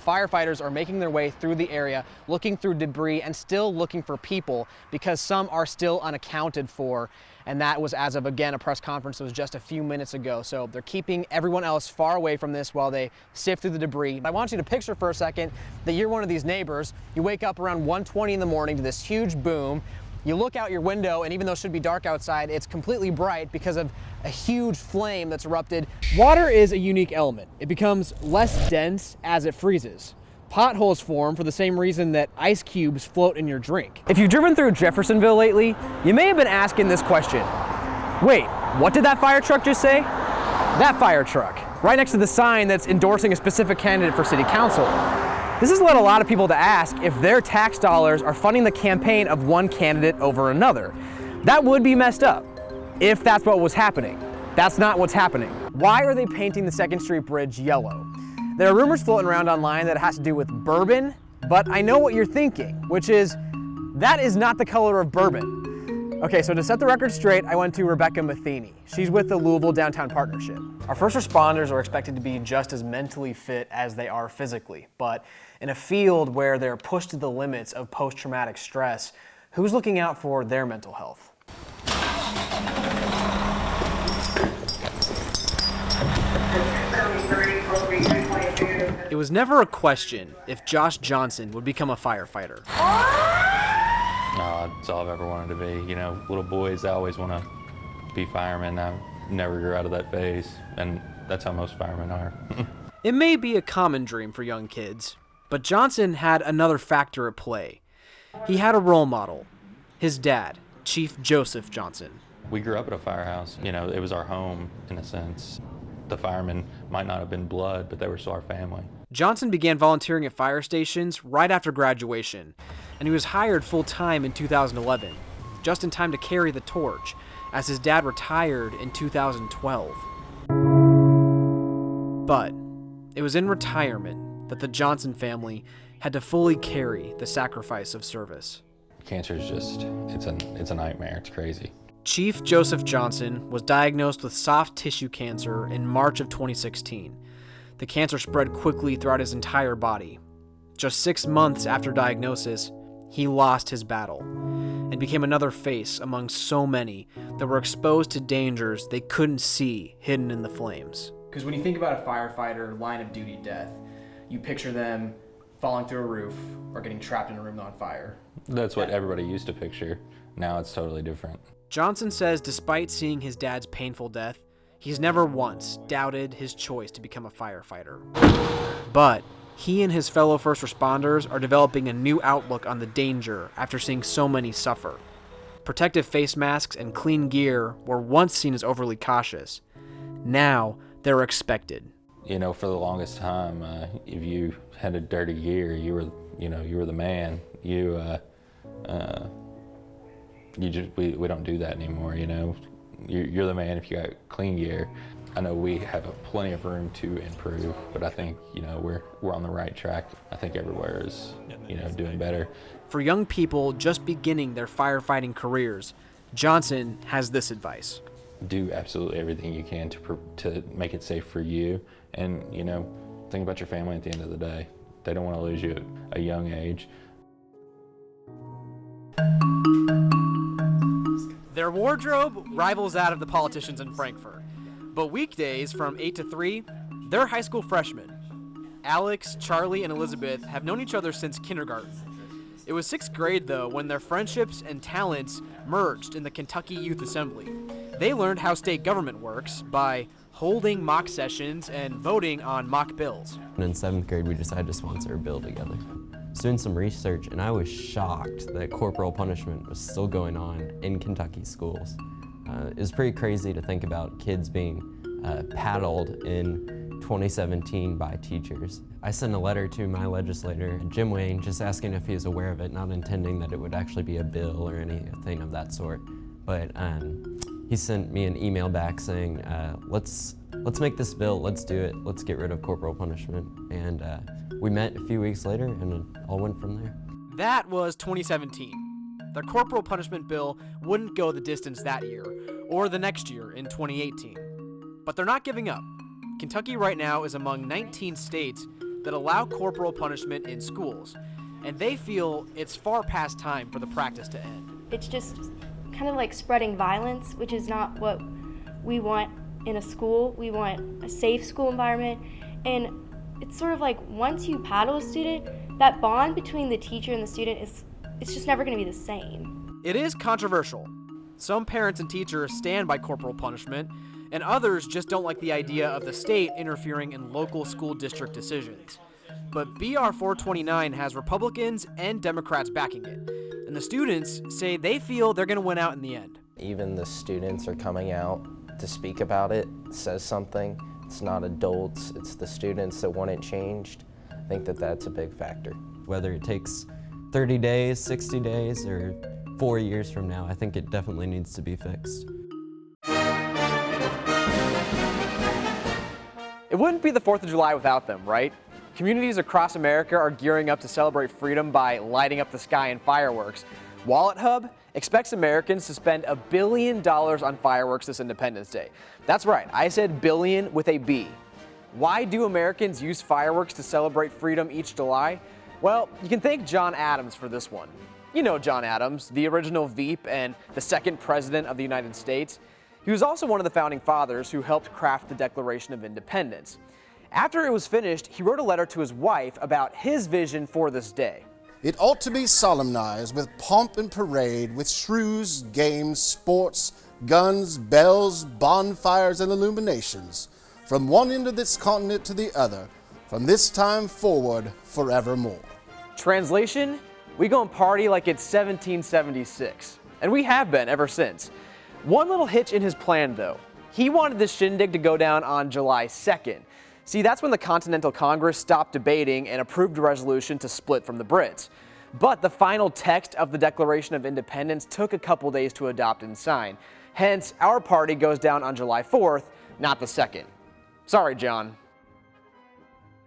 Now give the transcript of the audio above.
firefighters are making their way through the area, looking through debris and still looking for people because some are still unaccounted for. And that was as of, again, a press conference that was just a few minutes ago. So they're keeping everyone else far away from this while they sift through the debris. I want you to picture for a second that you're one of these neighbors. You wake up around 1:20 in the morning to this huge boom. You look out your window, and even though it should be dark outside, it's completely bright because of a huge flame that's erupted. Water is a unique element. It becomes less dense as it freezes. Potholes form for the same reason that ice cubes float in your drink. If you've driven through Jeffersonville lately, you may have been asking this question. Wait, what did that fire truck just say? That fire truck, right next to the sign that's endorsing a specific candidate for city council. This has led a lot of people to ask if their tax dollars are funding the campaign of one candidate over another. That would be messed up if that's what was happening. That's not what's happening. Why are they painting the 2nd Street Bridge yellow? There are rumors floating around online that it has to do with bourbon, but I know what you're thinking, which is, that is not the color of bourbon. Okay, so to set the record straight, I went to Rebecca Matheny. She's with the Louisville Downtown Partnership. Our first responders are expected to be just as mentally fit as they are physically, but in a field where they're pushed to the limits of post-traumatic stress, who's looking out for their mental health? It was never a question if Josh Johnson would become a firefighter. It's all I've ever wanted to be. You know, little boys, I always want to be firemen. I never grew out of that phase, and that's how most firemen are. It may be a common dream for young kids, but Johnson had another factor at play. He had a role model, his dad, Chief Joseph Johnson. We grew up at a firehouse. You know, it was our home in a sense. The firemen might not have been blood, but they were still our family. Johnson began volunteering at fire stations right after graduation, and he was hired full-time in 2011, just in time to carry the torch, as his dad retired in 2012. But it was in retirement that the Johnson family had to fully carry the sacrifice of service. Cancer is just, it's a nightmare. It's crazy. Chief Joseph Johnson was diagnosed with soft tissue cancer in March of 2016. The cancer spread quickly throughout his entire body. Just 6 months after diagnosis, he lost his battle and became another face among so many that were exposed to dangers they couldn't see hidden in the flames. Because when you think about a firefighter line of duty death, you picture them falling through a roof or getting trapped in a room on fire. That's what everybody used to picture. Now it's totally different. Johnson says despite seeing his dad's painful death, he's never once doubted his choice to become a firefighter. But he and his fellow first responders are developing a new outlook on the danger after seeing so many suffer. Protective face masks and clean gear were once seen as overly cautious. Now they're expected. You know, for the longest time, if you had a dirty gear, you were the man. We don't do that anymore, you know. You're the man if you got clean gear. I know we have plenty of room to improve, but I think, you know, we're on the right track. I think everywhere is, you know, doing better. For young people just beginning their firefighting careers, Johnson has this advice. Do absolutely everything you can to make it safe for you, and, you know, think about your family at the end of the day. They don't want to lose you at a young age. Their wardrobe rivals that of the politicians in Frankfurt. But weekdays from 8 to 3, they're high school freshmen. Alex, Charlie, and Elizabeth have known each other since kindergarten. It was 6th grade, though, when their friendships and talents merged in the Kentucky Youth Assembly. They learned how state government works by holding mock sessions and voting on mock bills. And in 7th grade, we decided to sponsor a bill together. Doing some research, and I was shocked that corporal punishment was still going on in Kentucky schools. It was pretty crazy to think about kids being paddled in 2017 by teachers. I sent a letter to my legislator, Jim Wayne, just asking if he was aware of it, not intending that it would actually be a bill or anything of that sort. But he sent me an email back saying, let's make this bill, let's do it, let's get rid of corporal punishment. And we met a few weeks later, and it all went from there. That was 2017. The corporal punishment bill wouldn't go the distance that year, or the next year in 2018. But they're not giving up. Kentucky right now is among 19 states that allow corporal punishment in schools, and they feel it's far past time for the practice to end. It's just kind of like spreading violence, which is not what we want in a school. We want a safe school environment, and it's sort of like once you paddle a student, that bond between the teacher and the student it's just never going to be the same. It is controversial. Some parents and teachers stand by corporal punishment, and others just don't like the idea of the state interfering in local school district decisions. But BR 429 has Republicans and Democrats backing it, and the students say they feel they're going to win out in the end. Even the students are coming out to speak about it, says something. It's not adults, it's the students that want it changed. I think that that's a big factor. Whether it takes 30 days, 60 days, or 4 years from now, I think it definitely needs to be fixed. It wouldn't be the 4th of July without them, right? Communities across America are gearing up to celebrate freedom by lighting up the sky in fireworks. Wallet Hub expects Americans to spend $1 billion on fireworks this Independence Day. That's right, I said billion with a B. Why do Americans use fireworks to celebrate freedom each July? Well, you can thank John Adams for this one. You know John Adams, the original Veep and the second president of the United States. He was also one of the founding fathers who helped craft the Declaration of Independence. After it was finished, he wrote a letter to his wife about his vision for this day. It ought to be solemnized with pomp and parade, with shrews, games, sports, guns, bells, bonfires, and illuminations, from one end of this continent to the other, from this time forward, forevermore. Translation, we gonna party like it's 1776. And we have been ever since. One little hitch in his plan though. He wanted this shindig to go down on July 2nd. See, that's when the Continental Congress stopped debating and approved a resolution to split from the Brits. But the final text of the Declaration of Independence took a couple days to adopt and sign. Hence, our party goes down on July 4th, not the 2nd. Sorry, John.